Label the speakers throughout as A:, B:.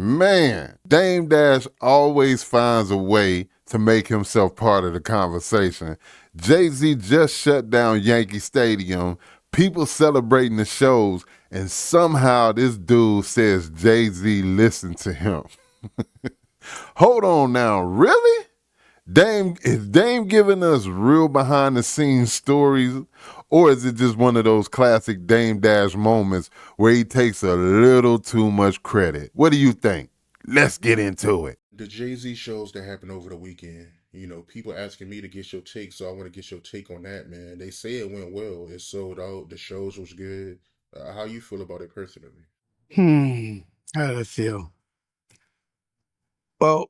A: Man, Dame Dash always finds a way to make himself part of the conversation. Jay-Z just shut down Yankee Stadium, people celebrating the shows, and somehow this dude says Jay-Z listened to him. Hold on now, really? Is Dame giving us real behind the scenes stories, or is it just one of those classic Dame Dash moments where he takes a little too much credit? What do you think? Let's get into it.
B: The Jay-Z shows that happened over the weekend. People asking me to get your take, so I want to get your take on that, man. They say it went well. It sold out. The shows was good. How you feel about it personally?
C: Hmm. How did I feel? Well,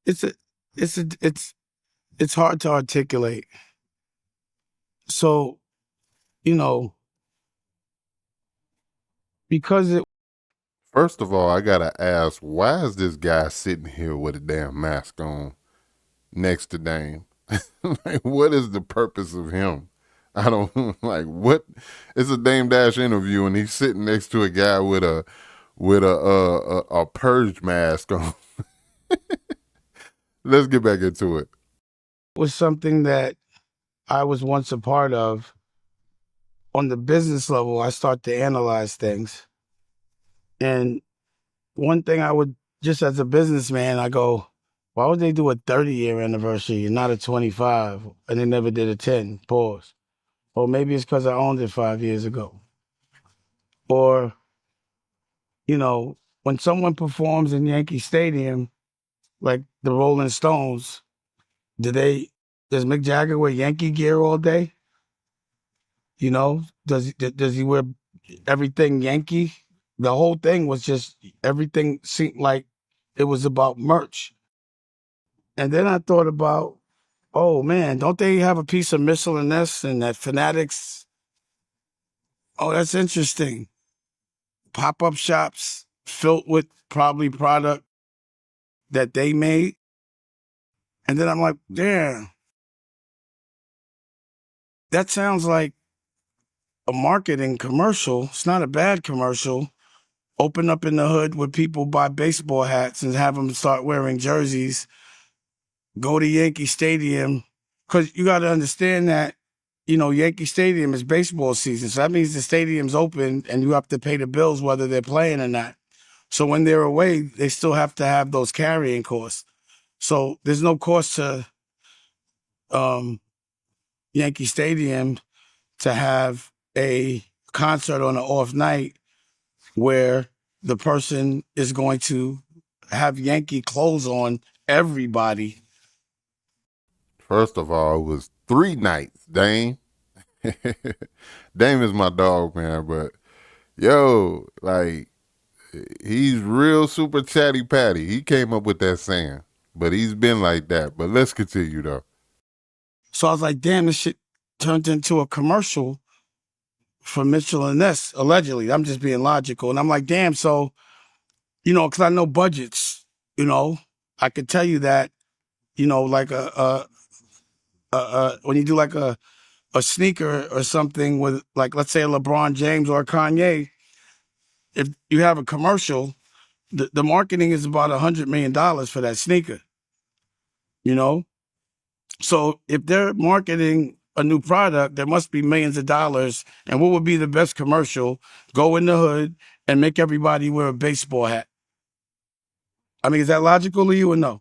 C: it's a, it's hard to articulate. So, you know, because it.
A: First of all, I gotta ask, why is this guy sitting here with a damn mask on next to Dame? Like, what is the purpose of him? I don't like what. It's a Dame Dash interview, and he's sitting next to a guy with a purge mask on. Let's get back into it.
C: Was something that I was once a part of. On the business level, I start to analyze things, and one thing I would just as a businessman, I go, why would they do a 30-year anniversary and not a 25? And they never did a 10. Pause. Or maybe it's because I owned it 5 years ago. Or, when someone performs in Yankee Stadium, like the Rolling Stones, does Mick Jagger wear Yankee gear all day? Does he wear everything Yankee? The whole thing was just everything seemed like it was about merch. And then I thought about, oh man, don't they have a piece of Michelin S and that Fanatics? Oh, that's interesting. Pop-up shops filled with probably product that they made. And then I'm like, damn, that sounds like a marketing commercial. It's not a bad commercial. Open up in the hood where people buy baseball hats and have them start wearing jerseys. Go to Yankee Stadium. Because you got to understand that, Yankee Stadium is baseball season. So that means the stadium's open and you have to pay the bills whether they're playing or not. So when they're away, they still have to have those carrying costs. So there's no cost to um, Yankee Stadium to have a concert on an off night where the person is going to have Yankee clothes on everybody.
A: First of all, it was 3 nights, Dame. Dame is my dog, man, but yo, like, he's real super chatty patty. He came up with that saying, but he's been like that. But let's continue though.
C: So I was like, damn, this shit turned into a commercial for Mitchell and Ness, allegedly. I'm just being logical. And I'm like, damn, so, because I know budgets, I could tell you that, like when you do like a sneaker or something with, like, let's say a LeBron James or a Kanye, if you have a commercial, the marketing is about $100 million for that sneaker, you know? So if they're marketing a new product, there must be millions of dollars. And what would be the best commercial? Go in the hood and make everybody wear a baseball hat. I mean, is that logical to you or no?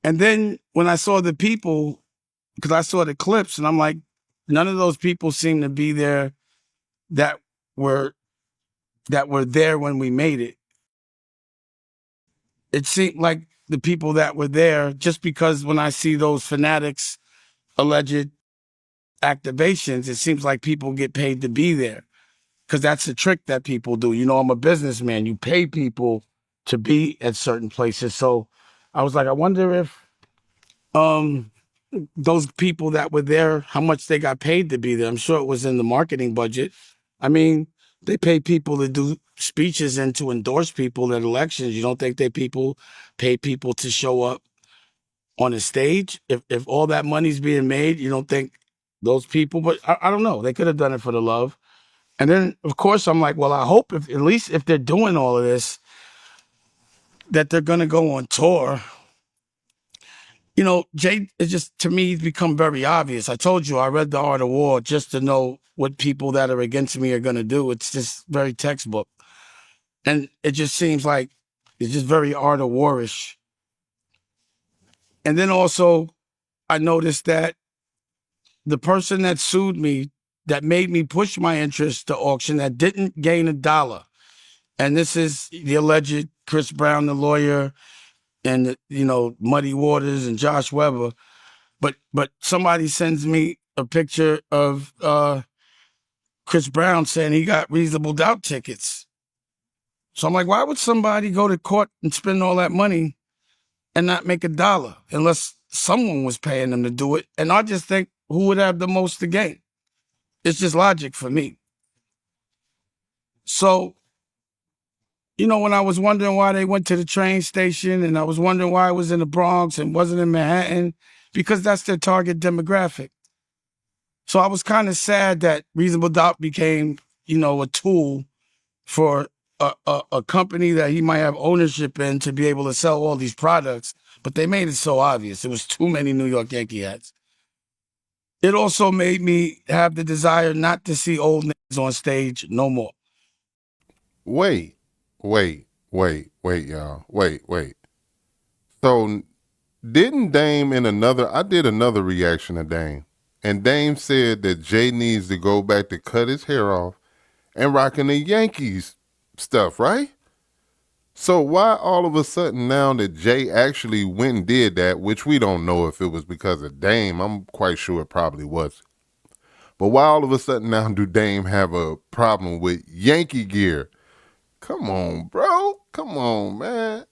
C: And then when I saw the people, because I saw the clips and I'm like, none of those people seem to be there that were there when we made it. It seemed like the people that were there, just because when I see those Fanatics alleged activations, it seems like people get paid to be there, because that's the trick that people do. I'm a businessman. You pay people to be at certain places. So I was like, I wonder if those people that were there, how much they got paid to be there. I'm sure it was in the marketing budget. I mean, they pay people to do speeches and to endorse people at elections. You don't think pay people to show up on a stage? If all that money's being made, you don't think those people, but I don't know. They could have done it for the love. And then, of course, I'm like, well, I hope at least if they're doing all of this, that they're going to go on tour, you know, Jay, it just, to me, it's become very obvious. I told you, I read The Art of War just to know what people that are against me are going to do. It's just very textbook. And it just seems like it's just very Art of Warish. And then also, I noticed that the person that sued me, that made me push my interest to auction, that didn't gain $1. And this is the alleged Chris Brown, the lawyer, and, you know, Muddy Waters and Josh Weber. But somebody sends me a picture of Chris Brown saying he got reasonable doubt tickets. So I'm like, why would somebody go to court and spend all that money and not make $1 unless someone was paying them to do it? And I just think, who would have the most to gain? It's just logic for me. So, you know, when I was wondering why they went to the train station, and I was wondering why it was in the Bronx and wasn't in Manhattan, because that's their target demographic. So I was kind of sad that Reasonable Doubt became, you know, a tool for a company that he might have ownership in to be able to sell all these products. But they made it so obvious. It was too many New York Yankee hats. It also made me have the desire not to see old niggas on stage no more.
A: Wait, wait, y'all. Wait. So didn't Dame I did another reaction to Dame. And Dame said that Jay needs to go back to cut his hair off and rocking the Yankees stuff, right? So why all of a sudden now that Jay actually went and did that, which we don't know if it was because of Dame, I'm quite sure it probably was. But why all of a sudden now do Dame have a problem with Yankee gear? Come on, bro. Come on, man.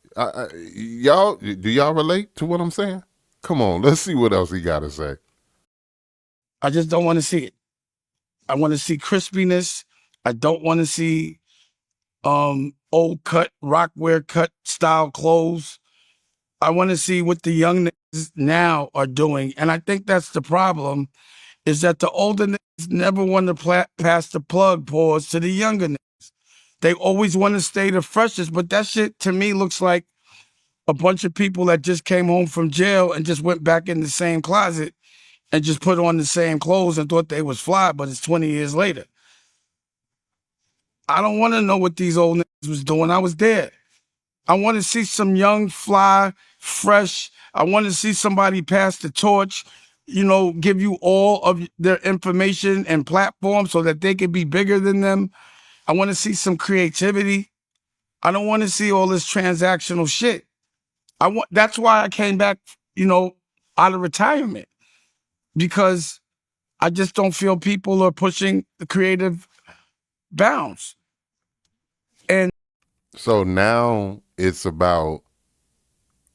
A: Y'all, do y'all relate to what I'm saying? Come on, let's see what else he got to say.
C: I just don't want to see it. I want to see crispiness. I don't want to see old cut, rockwear cut style clothes. I want to see what the young niggas now are doing. And I think that's the problem, is that the older niggas never want to pass the plug pause to the younger niggas. They always want to stay the freshest, but that shit to me looks like a bunch of people that just came home from jail and just went back in the same closet and just put on the same clothes and thought they was fly, but it's 20 years later. I don't want to know what these old niggas was doing. I was there. I want to see some young, fly, fresh. I want to see somebody pass the torch, you know, give you all of their information and platform so that they can be bigger than them. I want to see some creativity. I don't want to see all this transactional shit. That's why I came back, you know, out of retirement, because I just don't feel people are pushing the creative bounds. And
A: So now it's about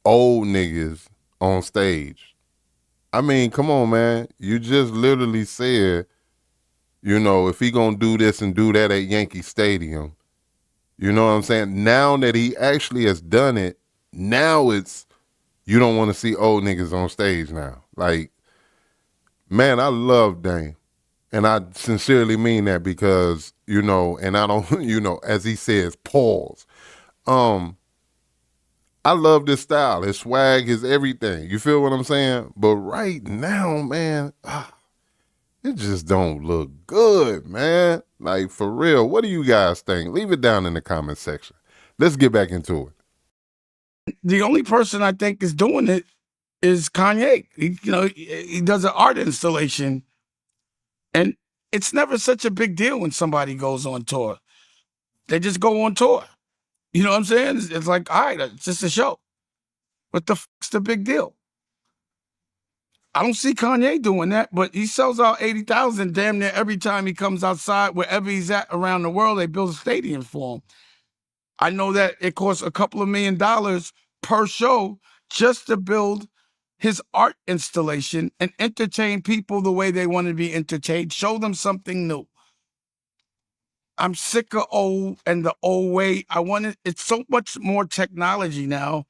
A: old niggas on stage. I mean, come on, man. You just literally said, you know, if he gonna do this and do that at Yankee Stadium, you know what I'm saying? Now that he actually has done it, now it's, you don't want to see old niggas on stage now. Like, man, I love Dame. And I sincerely mean that because, you know, and I don't, you know, as he says, pause. I love this style. His swag, his everything. You feel what I'm saying? But right now, man, it just don't look good, man. Like, for real. What do you guys think? Leave it down in the comment section. Let's get back into it.
C: the only person I think is doing it is Kanye. He does an art installation, and it's never such a big deal when somebody goes on tour. They just go on tour. You know what I'm saying? It's like, all right, it's just a show. What the fuck's the big deal? I don't see Kanye doing that, but he sells out 80,000 damn near every time he comes outside. Wherever he's at around the world, they build a stadium for him. I know that it costs a couple of $1 million per show just to build his art installation and entertain people the way they want to be entertained, show them something new. I'm sick of old and the old way. It's so much more technology now.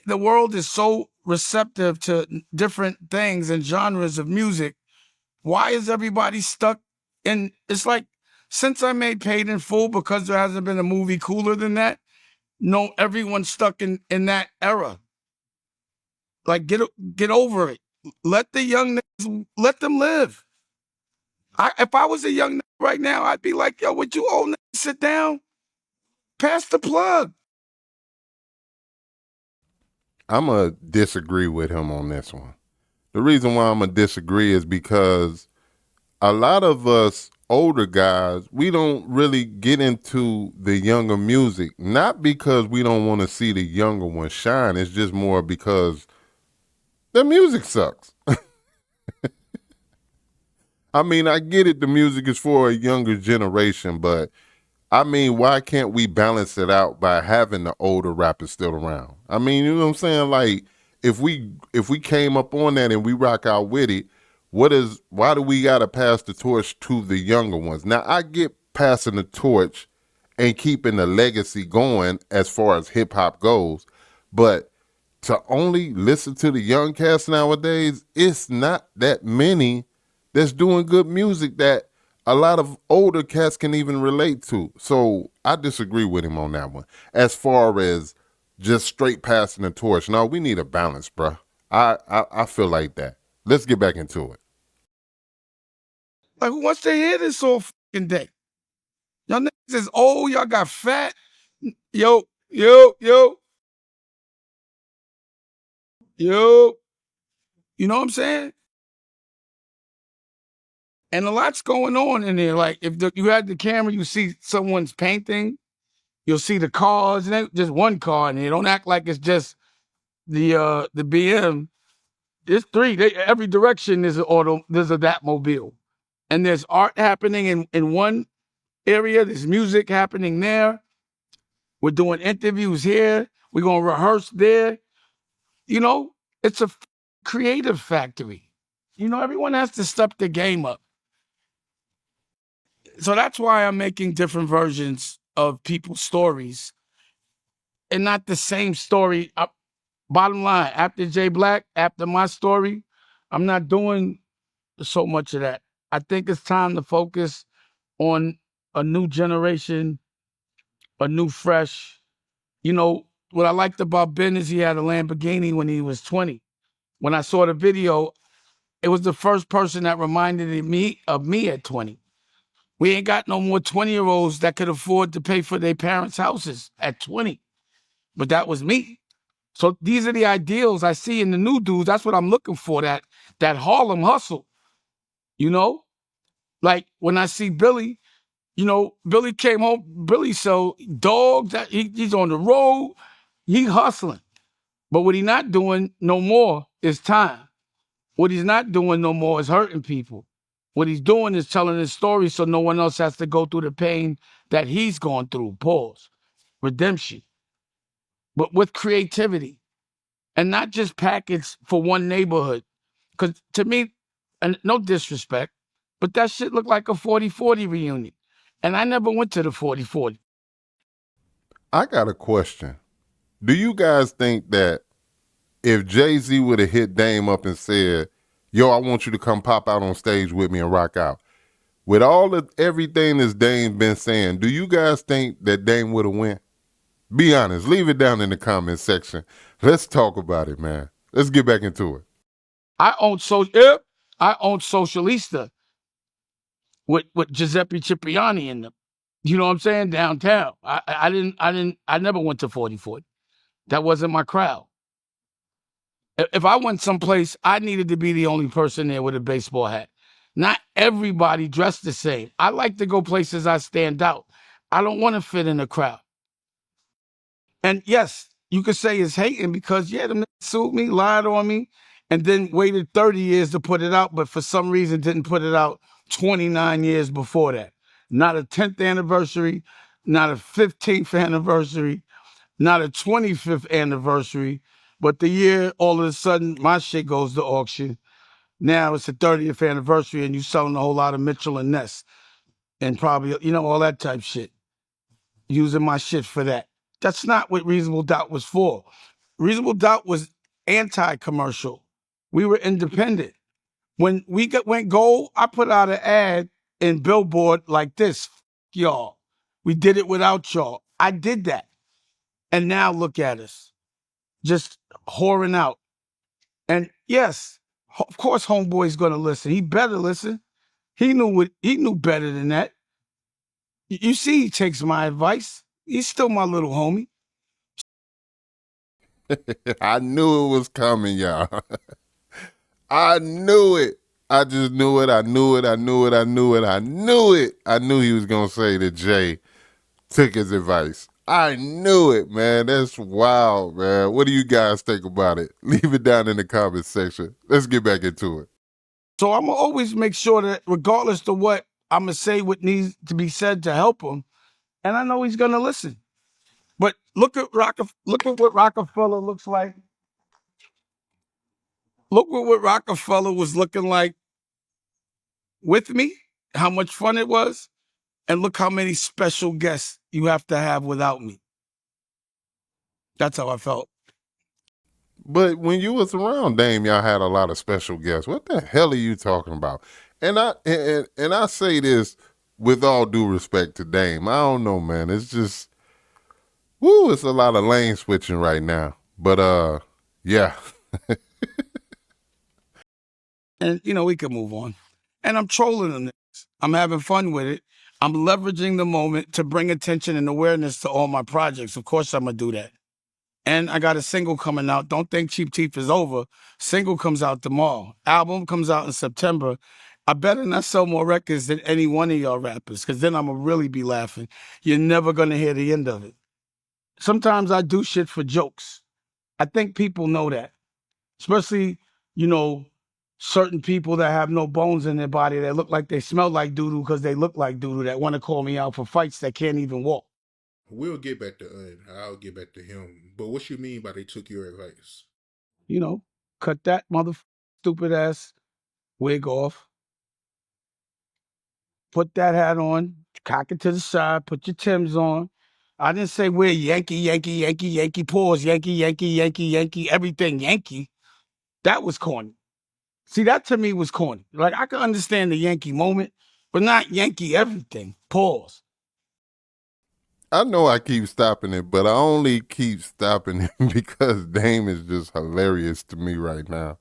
C: The world is so receptive to different things and genres of music. Why is everybody stuck in? It's like, since I made Paid in Full, because there hasn't been a movie cooler than that, No, everyone's stuck in that era. Like get over it. Let the young niggas, let them live. If I was a young nigga right now, I'd be like, yo, would you old niggas sit down? Pass the plug.
A: I'm going to disagree with him on this one. The reason why I'm going to disagree is because a lot of us older guys, we don't really get into the younger music, not because we don't want to see the younger ones shine. It's just more because the music sucks. I mean, I get it. The music is for a younger generation, but I mean, why can't we balance it out by having the older rappers still around? I mean, you know what I'm saying? Like, if we came up on that and we rock out with it, why do we gotta pass the torch to the younger ones? Now, I get passing the torch and keeping the legacy going as far as hip hop goes, but to only listen to the young cast nowadays, it's not that many that's doing good music that a lot of older cats can even relate to. So I disagree with him on that one. As far as just straight passing the torch, no, we need a balance, bruh. I feel like that. Let's get back into it.
C: Like, who wants to hear this all fucking day? Y'all niggas is old, y'all got fat. Yo, yo, yo, yo. You know what I'm saying? And a lot's going on in there. Like, if you had the camera, you see someone's painting, you'll see the cars, and just one car, and they don't act like it's just the BM. There's three. Every direction there's there's a Batmobile. And there's art happening in one area, there's music happening there. We're doing interviews here. We're gonna rehearse there. You know, it's a creative factory. You know, everyone has to step the game up. So that's why I'm making different versions of people's stories and not the same story. Bottom line, after Jay Black, after my story, I'm not doing so much of that. I think it's time to focus on a new generation, a new fresh. You know, what I liked about Ben is he had a Lamborghini when he was 20. When I saw the video, it was the first person that reminded me of me at 20. We ain't got no more 20-year-olds that could afford to pay for their parents' houses at 20. But that was me. So these are the ideals I see in the new dudes. That's what I'm looking for, that Harlem hustle. You know? Like when I see Billy, you know, Billy came home, Billy sold dogs, he's on the road, he hustling. But what he not doing no more is time. What he's not doing no more is hurting people. What he's doing is telling his story so no one else has to go through the pain that he's gone through. Pause. Redemption. But with creativity. And not just packaged for one neighborhood. Because to me, and no disrespect, but that shit looked like a 40-40 reunion. And I never went to the 40-40.
A: I got a question. Do you guys think that if Jay-Z would have hit Dame up and said, yo, I want you to come pop out on stage with me and rock out, with all of everything this Dame been saying, do you guys think that Dame would have went? Be honest. Leave it down in the comment section. Let's talk about it, man. Let's get back into it.
C: I own Socialista with Giuseppe Cipriani in them. You know what I'm saying? Downtown. I never went to 40-40. That wasn't my crowd. If I went someplace, I needed to be the only person there with a baseball hat. Not everybody dressed the same. I like to go places I stand out. I don't want to fit in the crowd. And yes, you could say it's hating because, yeah, them niggas sued me, lied on me, and then waited 30 years to put it out, but for some reason didn't put it out 29 years before that. Not a 10th anniversary, not a 15th anniversary, not a 25th anniversary, but the year all of a sudden my shit goes to auction. Now it's the 30th anniversary and you selling a whole lot of Mitchell and Ness and probably, you know, all that type shit. Using my shit for that. That's not what Reasonable Doubt was for. Reasonable Doubt was anti-commercial. We were independent. When we went gold, I put out an ad in Billboard like this, y'all. We did it without y'all. I did that. And now look at us, just whoring out. And yes, of course, homeboy's gonna listen. He better listen. He knew better than that. You see, he takes my advice. He's still my little homie.
A: I knew it was coming, y'all. I knew it. I just knew it. I knew it. I knew it. I knew it. I knew it. I knew he was gonna say that Jay took his advice. I knew it, man. That's wild, man. What do you guys think about it? Leave it down in the comment section. Let's get back into it.
C: So I'm gonna always make sure that, regardless of what I'm gonna say, what needs to be said to help him, and I know he's gonna listen. But look at look at what Rocafella looks like. Look at what Rocafella was looking like with me. How much fun it was, and look how many special guests you have to have without me. That's how I felt.
A: But when you was around Dame, y'all had a lot of special guests. What the hell are you talking about? And I say this with all due respect to Dame. I don't know, man. It's just woo, it's a lot of lane switching right now. But yeah.
C: And we can move on. And I'm trolling them. I'm having fun with it. I'm leveraging the moment to bring attention and awareness to all my projects. Of course, I'm gonna do that. And I got a single coming out. Don't think Cheap Teeth is over. Single comes out tomorrow. Album comes out in September. I better not sell more records than any one of y'all rappers, because then I'm gonna really be laughing. You're never gonna hear the end of it. Sometimes I do shit for jokes. I think people know that, especially, you know, certain people that have no bones in their body that look like they smell like doo-doo because they look like doo-doo, that want to call me out for fights that can't even walk.
B: We'll get back to I'll get back to him. But what you mean by they took your advice?
C: You know, cut that mother stupid ass wig off, put that hat on, cock it to the side, put your Timbs on. I didn't say we're Yankee, Yankee, Yankee, Yankee, pause, Yankee, Yankee, Yankee, Yankee, everything Yankee. That was corny. See, that to me was corny. Like, I can understand the Yankee moment, but not Yankee everything. Pause.
A: I know I keep stopping it, but I only keep stopping it because Dame is just hilarious to me right now.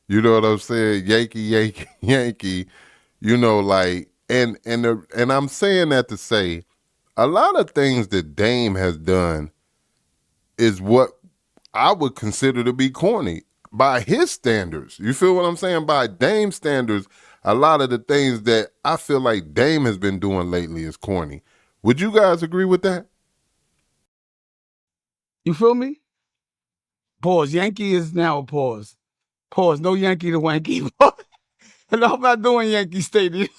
A: You know what I'm saying? Yankee, Yankee, Yankee. Like, and I'm saying that to say a lot of things that Dame has done is what I would consider to be corny by his standards. You feel what I'm saying? By Dame standards, a lot of the things that I feel like Dame has been doing lately is corny. Would you guys agree with that?
C: You feel me? Pause. Yankee is now a pause. Pause. No Yankee to Wanky. And I'm not doing Yankee Stadium.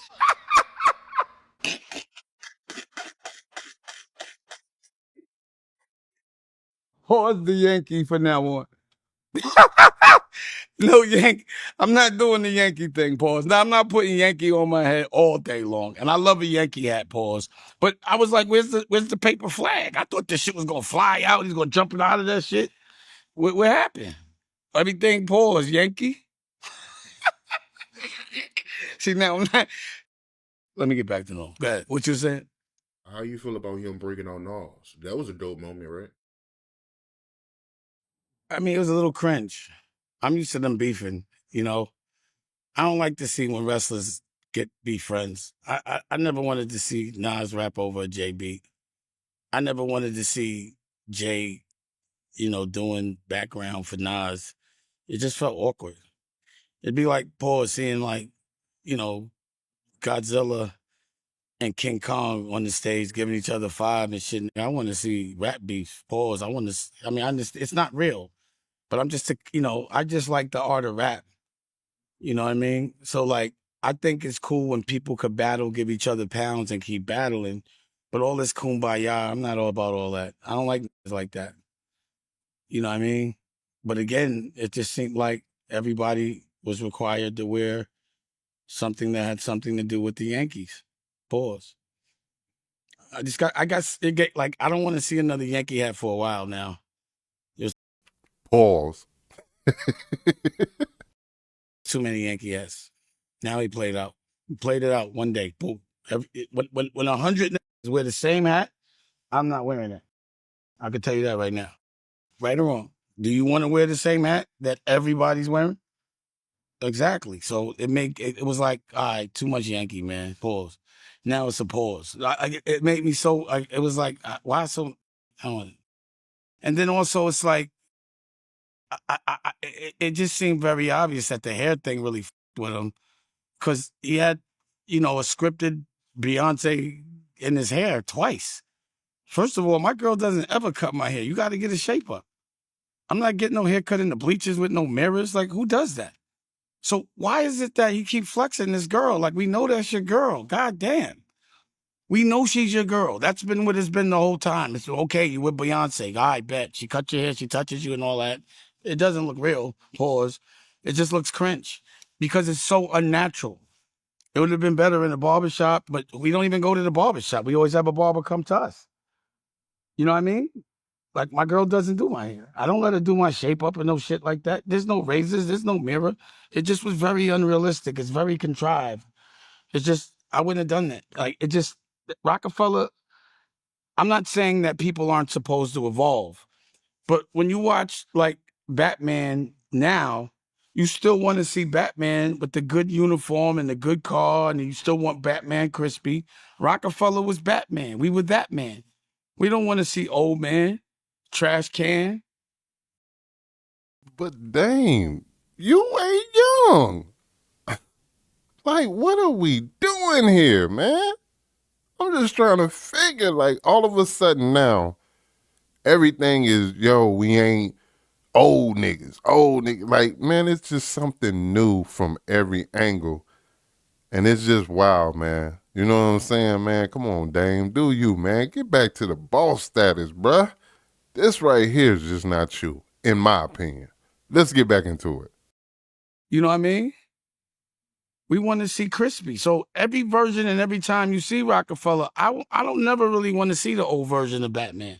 C: Pause the Yankee for now on. No Yankee. I'm not doing the Yankee thing, pause. Now, I'm not putting Yankee on my head all day long. And I love a Yankee hat, pause. But I was like, where's the paper flag? I thought this shit was gonna fly out. He's gonna jump out of that shit. What happened? Everything pause, Yankee. See, now I'm not. Let me get back to normal. Go ahead. What you saying?
B: How you feel about him breaking on Nas? That was a dope moment, right?
C: I mean, it was a little cringe. I'm used to them beefing, you know. I don't like to see when wrestlers be friends. I never wanted to see Nas rap over a Jay beat. I never wanted to see Jay, doing background for Nas. It just felt awkward. It'd be like Paul seeing, like, you know, Godzilla and King Kong on the stage giving each other five and shit. I want to see rap beef. Pause. I mean, it's not real, but I just like the art of rap. You know what I mean? So, like, I think it's cool when people could battle, give each other pounds and keep battling. But all this kumbaya, I'm not all about all that. I don't like niggas like that. You know what I mean? But again, it just seemed like everybody was required to wear something that had something to do with the Yankees. Pause. I don't want to see another Yankee hat for a while now. There's
A: Pause.
C: too many Yankee hats. Now he played out. He played it out one day. Boom. When 100 niggas wear the same hat, I'm not wearing it. I can tell you that right now. Right or wrong. Do you want to wear the same hat that everybody's wearing? Exactly. So it was like, all right, too much Yankee, man. Pause. Now it's a pause. It made me so. It was like, why so? I don't. And then also, it's like, it just seemed very obvious that the hair thing really fucked with him because he had, a scripted Beyonce in his hair twice. First of all, my girl doesn't ever cut my hair. You got to get a shape up. I'm not getting no haircut in the bleachers with no mirrors. Like, who does that? So why is it that you keep flexing this girl? Like, we know that's your girl. God damn. We know she's your girl. That's been what it's been the whole time. It's okay, you with Beyonce. I bet. She cut your hair, she touches you and all that. It doesn't look real. Pause. It just looks cringe because it's so unnatural. It would have been better in a barbershop, but we don't even go to the barbershop. We always have a barber come to us. You know what I mean? Like, my girl doesn't do my hair. I don't let her do my shape up and no shit like that. There's no razors. There's no mirror. It just was very unrealistic. It's very contrived. It's just, I wouldn't have done that. Like, it just, Rockefeller, I'm not saying that people aren't supposed to evolve, but when you watch like Batman now, you still want to see Batman with the good uniform and the good car, and you still want Batman crispy. Rockefeller was Batman. We were that man. We don't want to see old man, trash can.
A: But dang, you ain't young. Like, what are we doing here, man? I'm just trying to figure, like, all of a sudden now, everything is, yo, we ain't old niggas, old niggas. Like, man, it's just something new from every angle. And it's just wild, man. You know what I'm saying, man? Come on, Dame. Do you, man. Get back to the boss status, bruh. This right here is just not you, in my opinion. Let's get back into it.
C: You know what I mean? We want to see crispy. So every version and every time you see Rockefeller, I don't never really want to see the old version of Batman.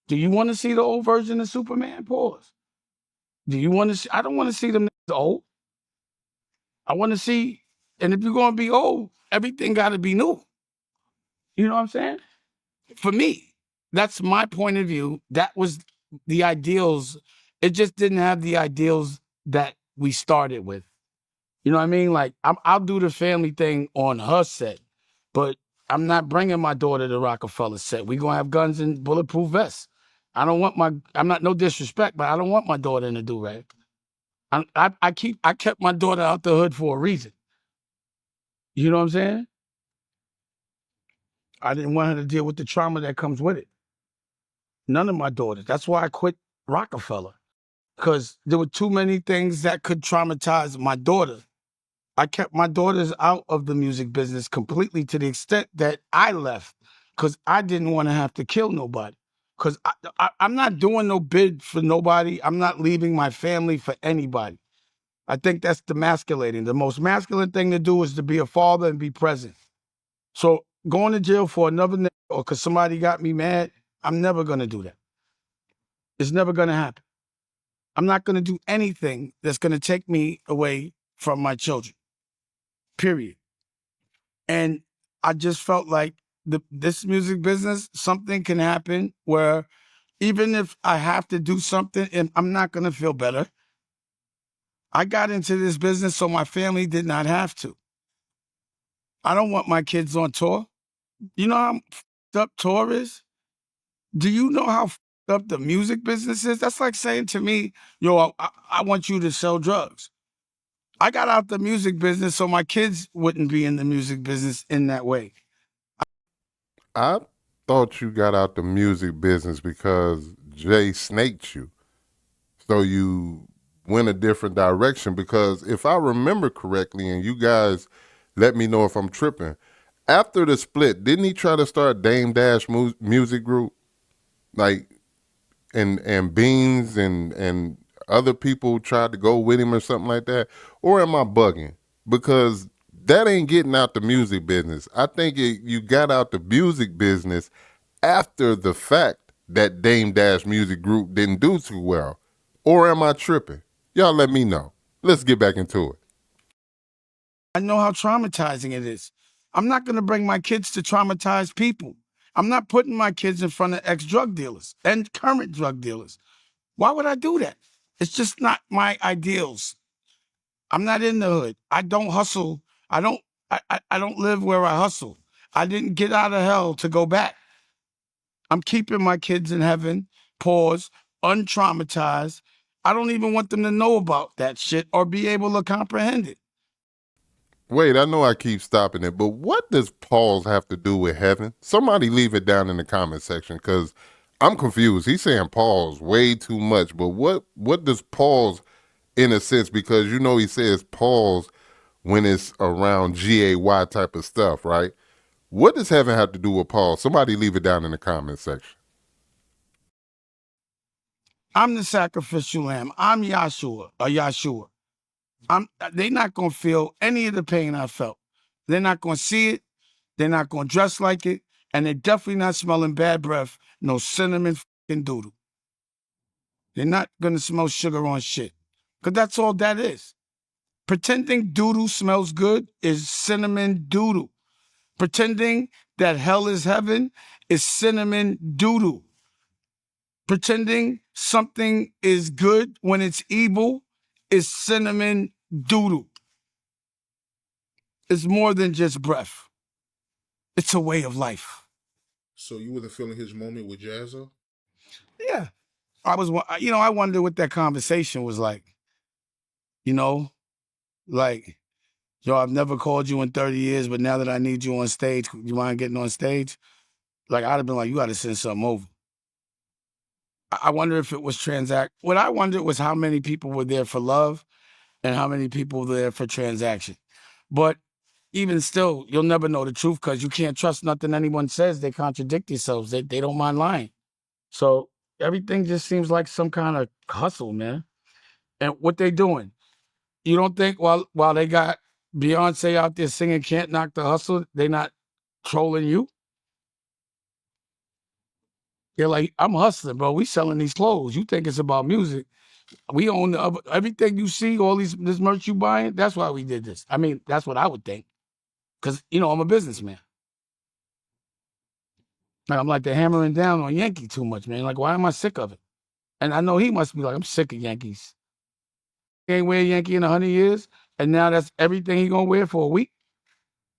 C: Do you want to see the old version of Superman? Pause. Do you want to see? I don't want to see them niggas old. I want to see, and if you're going to be old, everything got to be new. You know what I'm saying? For me, that's my point of view. That was the ideals. It just didn't have the ideals that we started with. You know what I mean? Like, I'll do the family thing on her set, but I'm not bringing my daughter to Rockefeller set. We gonna have guns and bulletproof vests. I'm not, no disrespect, but I don't want my daughter in a do-rag. I kept my daughter out the hood for a reason. You know what I'm saying? I didn't want her to deal with the trauma that comes with it. None of my daughters. That's why I quit Rockefeller, because there were too many things that could traumatize my daughter. I kept my daughters out of the music business completely to the extent that I left because I didn't want to have to kill nobody. Because I'm not doing no bid for nobody. I'm not leaving my family for anybody. I think that's demasculating. The most masculine thing to do is to be a father and be present. So going to jail for another nigga or because somebody got me mad, I'm never going to do that. It's never going to happen. I'm not going to do anything that's going to take me away from my children, period. And I just felt like this music business, something can happen where even if I have to do something and I'm not going to feel better, I got into this business so my family did not have to. I don't want my kids on tour. You know how fucked up tour is? Do you know how fucked up the music business is? That's like saying to me, yo, I want you to sell drugs. I got out the music business so my kids wouldn't be in the music business in that way.
A: I thought you got out the music business because Jay snaked you. So you went a different direction because if I remember correctly, and you guys let me know if I'm tripping, after the split, didn't he try to start Dame Dash Music Group? Like, and Beans and other people tried to go with him or something like that? Or am I bugging? Because that ain't getting out the music business. I think you got out the music business after the fact that Dame Dash Music Group didn't do too well. Or am I tripping? Y'all let me know. Let's get back into it.
C: I know how traumatizing it is. I'm not going to bring my kids to traumatize people. I'm not putting my kids in front of ex-drug dealers and current drug dealers. Why would I do that? It's just not my ideals. I'm not in the hood. I don't hustle. I don't live where I hustle. I didn't get out of hell to go back. I'm keeping my kids in heaven, pause, untraumatized. I don't even want them to know about that shit or be able to comprehend it.
A: Wait, I know I keep stopping it, but what does pause have to do with heaven? Somebody leave it down in the comment section because I'm confused. He's saying pause way too much, but what does pause in a sense? Because you know he says pause when it's around GAY type of stuff, right? What does heaven have to do with pause? Somebody leave it down in the comment section.
C: I'm the sacrificial lamb. I'm Yahshua. They're not gonna feel any of the pain I felt. They're not gonna see it. They're not gonna dress like it, and they're definitely not smelling bad breath. No cinnamon fucking doodle. They're not gonna smell sugar on shit, cause that's all that is. Pretending doodle smells good is cinnamon doodle. Pretending that hell is heaven is cinnamon doodle. Pretending something is good when it's evil is cinnamon doodle. It's more than just breath. It's a way of life.
B: So you wasn't feeling his moment with Jazza?
C: Yeah. I wonder what that conversation was like. You know, like, yo, I've never called you in 30 years, but now that I need you on stage, you mind getting on stage? Like, I'd have been like, you got to send something over. I wonder if it was What I wondered was how many people were there for love and how many people were there for transaction. But even still, you'll never know the truth because you can't trust nothing anyone says. They contradict themselves. They don't mind lying. So everything just seems like some kind of hustle, man. And what they doing? You don't think while they got Beyonce out there singing "Can't Knock the Hustle," they not trolling you? They're like, I'm hustling, bro. We selling these clothes. You think it's about music? We own everything you see. All this merch you buying. That's why we did this. I mean, that's what I would think, because I'm a businessman. Like, I'm like, they're hammering down on Yankee too much, man. Like, why am I sick of it? And I know he must be like, I'm sick of Yankees. He ain't wear a Yankee in 100 years, and now that's everything he gonna wear for a week.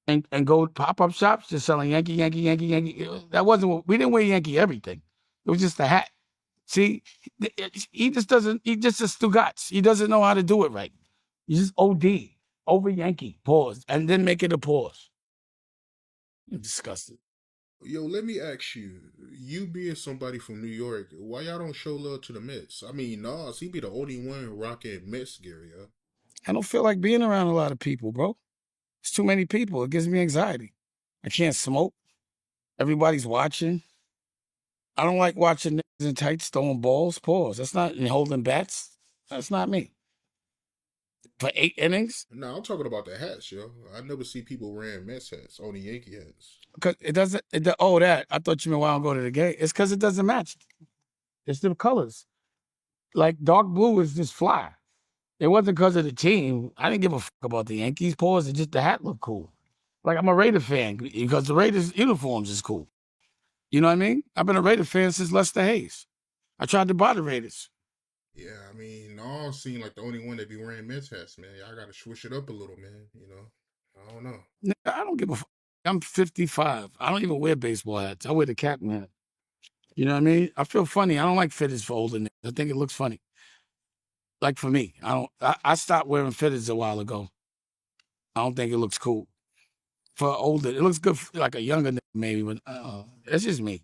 C: And go pop-up shops just selling Yankee, Yankee, Yankee, Yankee. That wasn't we didn't wear Yankee everything. It was just a hat. See, he just doesn't. He just a Stugotz. He doesn't know how to do it right. You just OD over Yankee pause and then make it a pause. I'm disgusted.
B: Yo, let me ask you, you being somebody from New York, why y'all don't show love to the Mets? I mean, Nas, he be the only one rocking Mets gear, yo.
C: I don't feel like being around a lot of people, bro. It's too many people. It gives me anxiety. I can't smoke. Everybody's watching. I don't like watching niggas in tights throwing balls. Pause. That's not and holding bats. That's not me. For 8 innings,
B: Nah, I'm talking about the hats, yo. I never see people wearing Mets hats, only Yankee hats.
C: because it doesn't. Oh, that I thought you meant why I don't go to the game. It's because it doesn't match. It's the colors. Like dark blue is just fly. It wasn't because of the team. I didn't give a fuck about the Yankees. Pause. It just the hat looked cool. Like I'm a Raider fan because the Raiders uniforms is cool. You know what I mean? I've been a Raider fan since Lester Hayes. I tried to buy the Raiders.
B: Yeah, I mean, Nas seem like the only one that be wearing Mets hats, man. Y'all gotta switch it up a little, man. I don't know.
C: I don't give a fuck. I'm 55. I don't even wear baseball hats. I wear the captain hat. You know what I mean? I feel funny. I don't like fitteds for older niggas. I think it looks funny. Like for me, I don't. I stopped wearing fitteds a while ago. I don't think it looks cool for older. It looks good for like a younger nigga maybe, but it's just me.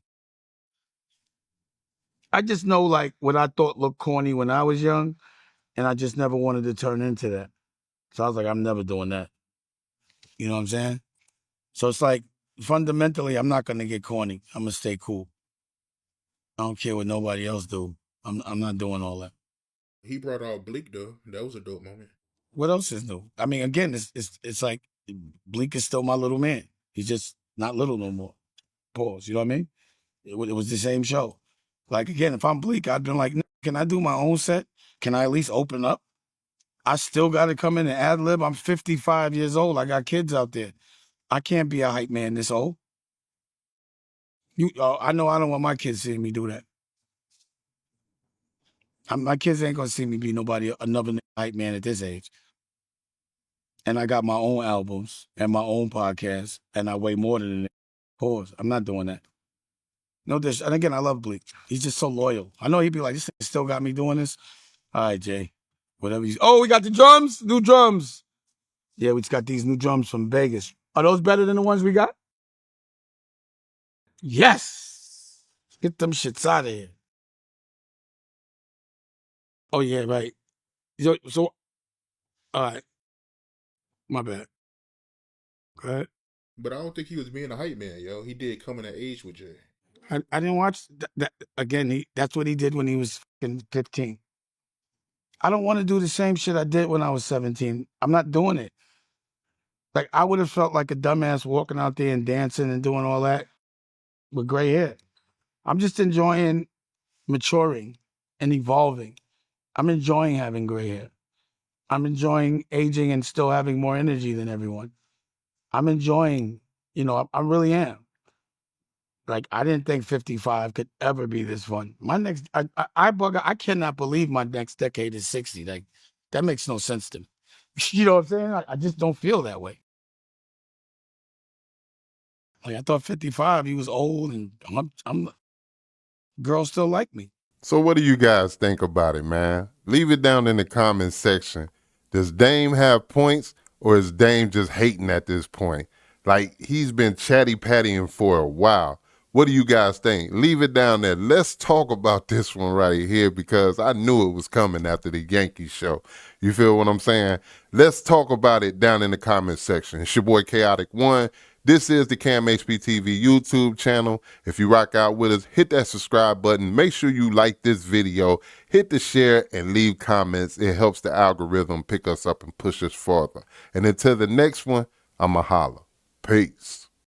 C: I just know like what I thought looked corny when I was young, and I just never wanted to turn into that. So I was like, I'm never doing that. You know what I'm saying? So it's like fundamentally, I'm not gonna get corny. I'm gonna stay cool. I don't care what nobody else do. I'm not doing all that.
B: He brought out Bleak though. That was a dope moment.
C: What else is new? I mean, again, it's like Bleak is still my little man. He's just not little no more. Pause. You know what I mean? It was the same show. Like again, if I'm Bleak, I'd been like, can I do my own set? Can I at least open up? I still got to come in and ad lib. I'm 55 years old. I got kids out there. I can't be a hype man this old. I know I don't want my kids seeing me do that. My kids ain't gonna see me be another hype man at this age. And I got my own albums and my own podcast, and I weigh more than it. Pause. I'm not doing that. No, this. And again, I love Bleak. He's just so loyal. I know he'd be like, "This thing still got me doing this." All right, Jay. Whatever you. Oh, we got the drums. New drums. Yeah, we just got these new drums from Vegas. Are those better than the ones we got? Yes. Get them shits out of here. Oh yeah, right. So all right. My bad. Go ahead.
B: But I don't think he was being a hype man, yo. He did coming of age with Jay.
C: I didn't watch that again. That's what he did when he was 15. I don't want to do the same shit I did when I was 17. I'm not doing it. Like I would have felt like a dumbass walking out there and dancing and doing all that with gray hair. I'm just enjoying maturing and evolving. I'm enjoying having gray hair. I'm enjoying aging and still having more energy than everyone. I'm enjoying, I really am. Like I didn't think 55 could ever be this fun. My next, I cannot believe my next decade is 60. Like that makes no sense to me. You know what I'm saying? I just don't feel that way. Like I thought 55, he was old, and girls still like me.
A: So what do you guys think about it, man? Leave it down in the comments section. Does Dame have points, or is Dame just hating at this point? Like, he's been chatty-pattying for a while. What do you guys think? Leave it down there. Let's talk about this one right here, because I knew it was coming after the Yankee show. You feel what I'm saying? Let's talk about it down in the comments section. It's your boy Chaotic One. This is the KMHP TV YouTube channel. If you rock out with us, hit that subscribe button. Make sure you like this video, hit the share, and leave comments. It helps the algorithm pick us up and push us farther. And until the next one, I'ma holla. Peace.